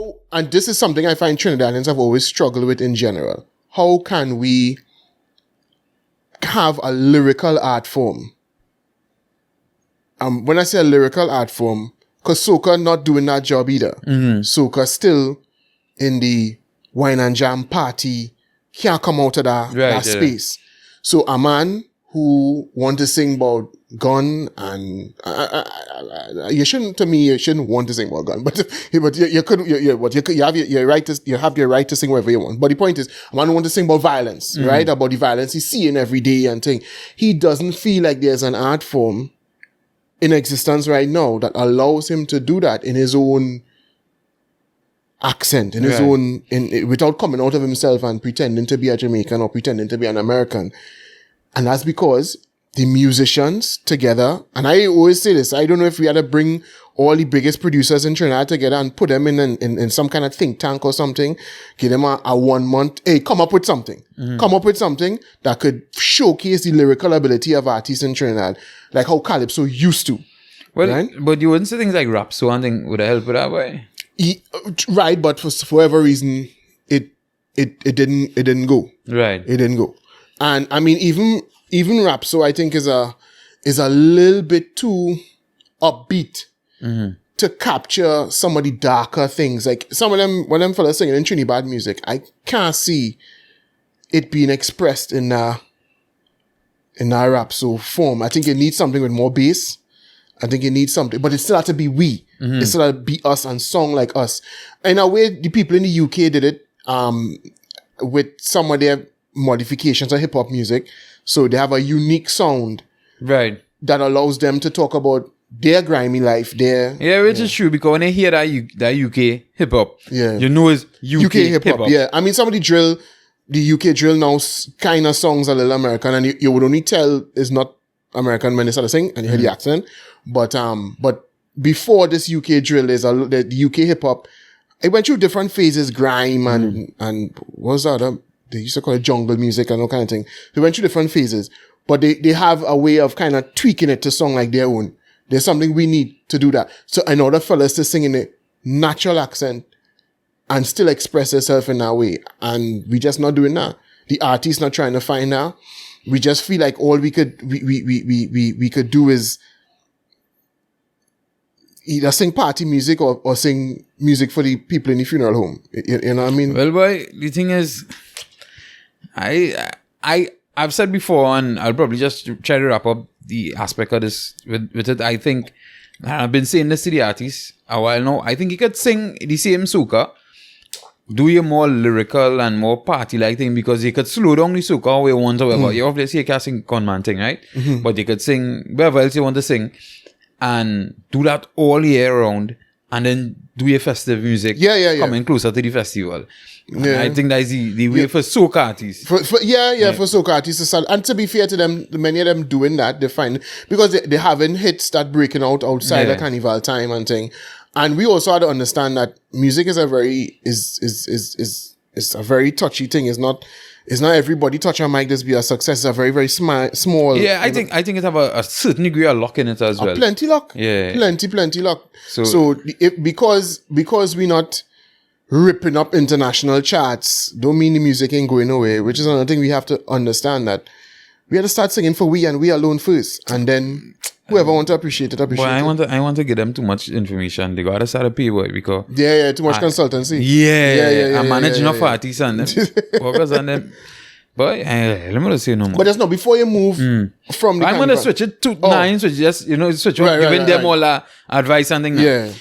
how, and this is something I find Trinidadians have always struggled with in general. How can we have a lyrical art form? When I say a lyrical art form, because soca not doing that job either. Soca still in the wine and jam party, can't come out of that space. So a man who want to sing about gun and you shouldn't want to sing about gun, but you have your right to sing whatever you want. But the point is, a man who want to sing about violence, right? About the violence he's seeing every day and thing. He doesn't feel like there's an art form in existence right now that allows him to do that in his own accent, in his own, without coming out of himself and pretending to be a Jamaican or pretending to be an American. And that's because the musicians together, and I always say this, I don't know if we had to bring all the biggest producers in Trinidad together and put them in some kind of think tank or something, give them a 1 month, hey, come up with something. Come up with something that could showcase the lyrical ability of artists in Trinidad, like how Calypso used to. Well, right? But you wouldn't say things like rap, so one thing would have helped with that way. Right, but for whatever reason, it didn't go. Right. It didn't go. And I mean, even rap, so I think is a little bit too upbeat to capture some of the darker things. Like some of them, when them fellas singing in Trinidad music, I can't see it being expressed in a rap so form. I think it needs something with more bass. I think it needs something, but it still has to be we. It still has to be us and song like us. In a way, the people in the UK did it with some of their modifications of hip hop music. So they have a unique sound, right, that allows them to talk about their grimy life. Which is true, because when they hear that UK hip hop, you know it's UK hip hop. Yeah, I mean, some of the UK drill now kind of songs a little American, and you would only tell it's not American when they start to sing and you hear the accent. But before this UK drill, the UK hip hop. It went through different phases, grime and what was that? They used to call it jungle music and all kind of thing. They went through different phases, but they have a way of kind of tweaking it to sound like their own. There's something we need to do that. So in order for us to sing in a natural accent and still express themselves in that way, and we just not doing that. The artist not trying to find that. We just feel like all we could do is either sing party music or sing music for the people in the funeral home. You know what I mean? Well, boy, the thing is, I've said before, and I'll probably just try to wrap up the aspect of this with it. I think, and I've been saying this to the artists a while now, I think you could sing the same soca, do a more lyrical and more party-like thing, because you could slow down the soca how you want or whatever. You obviously you can't sing conman thing, right? But you could sing wherever else you want to sing, and do that all year round, and then do your festive music coming closer to the festival. I think that's the way for soca artists. For soca artists. And to be fair to them, many of them doing that, they find, because they having hits that breaking out outside the carnival time and thing. And we also have to understand that music is a very touchy thing. It's not everybody touch a mic just be a success. It's a very, very small. Yeah, I think it have a certain degree of luck in it as well. Plenty luck. Yeah. Plenty luck. So because we're not ripping up international charts, don't mean the music ain't going away, which is another thing we have to understand, that we have to start singing for we and we alone first. And then whoever want to appreciate it. I want to give them too much information. They gotta start a pay boy, because too much consultancy. I'm managing of parties and them workers and them. But let me not say no more. But that's not before you move from the. I'm gonna switch it to 9, so just switch on, giving them all advice and things. Yeah.